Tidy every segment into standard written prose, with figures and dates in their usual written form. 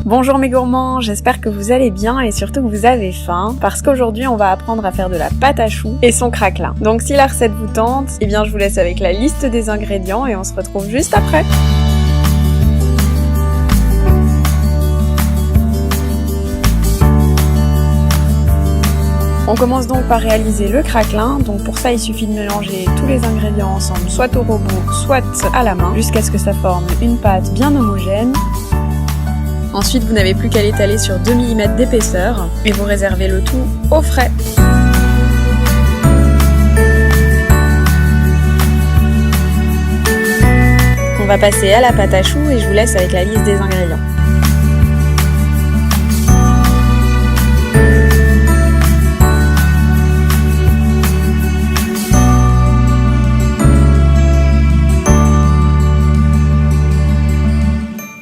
Bonjour mes gourmands, j'espère que vous allez bien et surtout que vous avez faim, parce qu'aujourd'hui on va apprendre à faire de la pâte à choux et son craquelin. Donc si la recette vous tente, eh bien je vous laisse avec la liste des ingrédients et on se retrouve juste après. On commence donc par réaliser le craquelin, donc pour ça il suffit de mélanger tous les ingrédients ensemble, soit au robot, soit à la main, jusqu'à ce que ça forme une pâte bien homogène. Ensuite vous n'avez plus qu'à l'étaler sur 2 mm d'épaisseur et vous réservez le tout au frais. On va passer à la pâte à choux et je vous laisse avec la liste des ingrédients.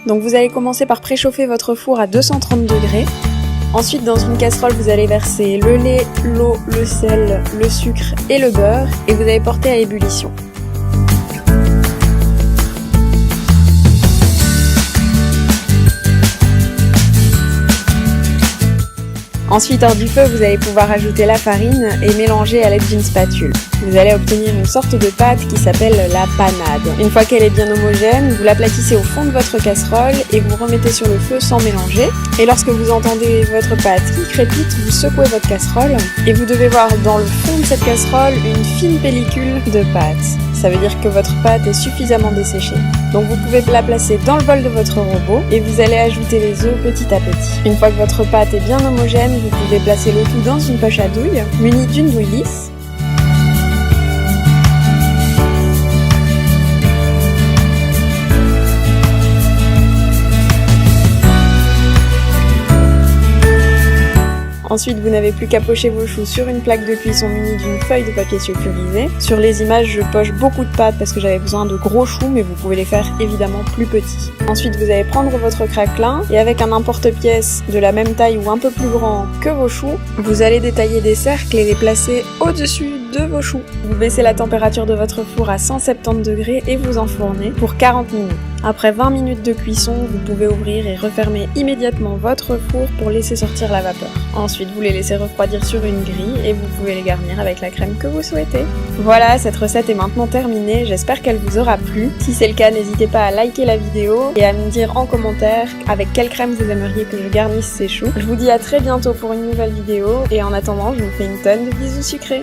Donc vous allez commencer par préchauffer votre four à 230 degrés. Ensuite dans une casserole vous allez verser le lait, l'eau, le sel, le sucre et le beurre et vous allez porter à ébullition. Ensuite, hors du feu, vous allez pouvoir ajouter la farine et mélanger à l'aide d'une spatule. Vous allez obtenir une sorte de pâte qui s'appelle la panade. Une fois qu'elle est bien homogène, vous l'aplatissez au fond de votre casserole et vous remettez sur le feu sans mélanger. Et lorsque vous entendez votre pâte qui crépite, vous secouez votre casserole et vous devez voir dans le fond de cette casserole une fine pellicule de pâte. Ça veut dire que votre pâte est suffisamment desséchée. Donc vous pouvez la placer dans le bol de votre robot et vous allez ajouter les œufs petit à petit. Une fois que votre pâte est bien homogène, vous pouvez placer le tout dans une poche à douille, munie d'une douille lisse. Ensuite, vous n'avez plus qu'à pocher vos choux sur une plaque de cuisson munie d'une feuille de papier sulfurisé. Sur les images, je poche beaucoup de pâtes parce que j'avais besoin de gros choux, mais vous pouvez les faire évidemment plus petits. Ensuite, vous allez prendre votre craquelin et avec un emporte-pièce de la même taille ou un peu plus grand que vos choux, vous allez détailler des cercles et les placer au-dessus de vos choux. Vous baissez la température de votre four à 170 degrés et vous enfournez pour 40 minutes. Après 20 minutes de cuisson, vous pouvez ouvrir et refermer immédiatement votre four pour laisser sortir la vapeur. Ensuite, vous les laissez refroidir sur une grille et vous pouvez les garnir avec la crème que vous souhaitez. Voilà, cette recette est maintenant terminée, j'espère qu'elle vous aura plu. Si c'est le cas, n'hésitez pas à liker la vidéo et à me dire en commentaire avec quelle crème vous aimeriez que je garnisse ces choux. Je vous dis à très bientôt pour une nouvelle vidéo et en attendant, je vous fais une tonne de bisous sucrés.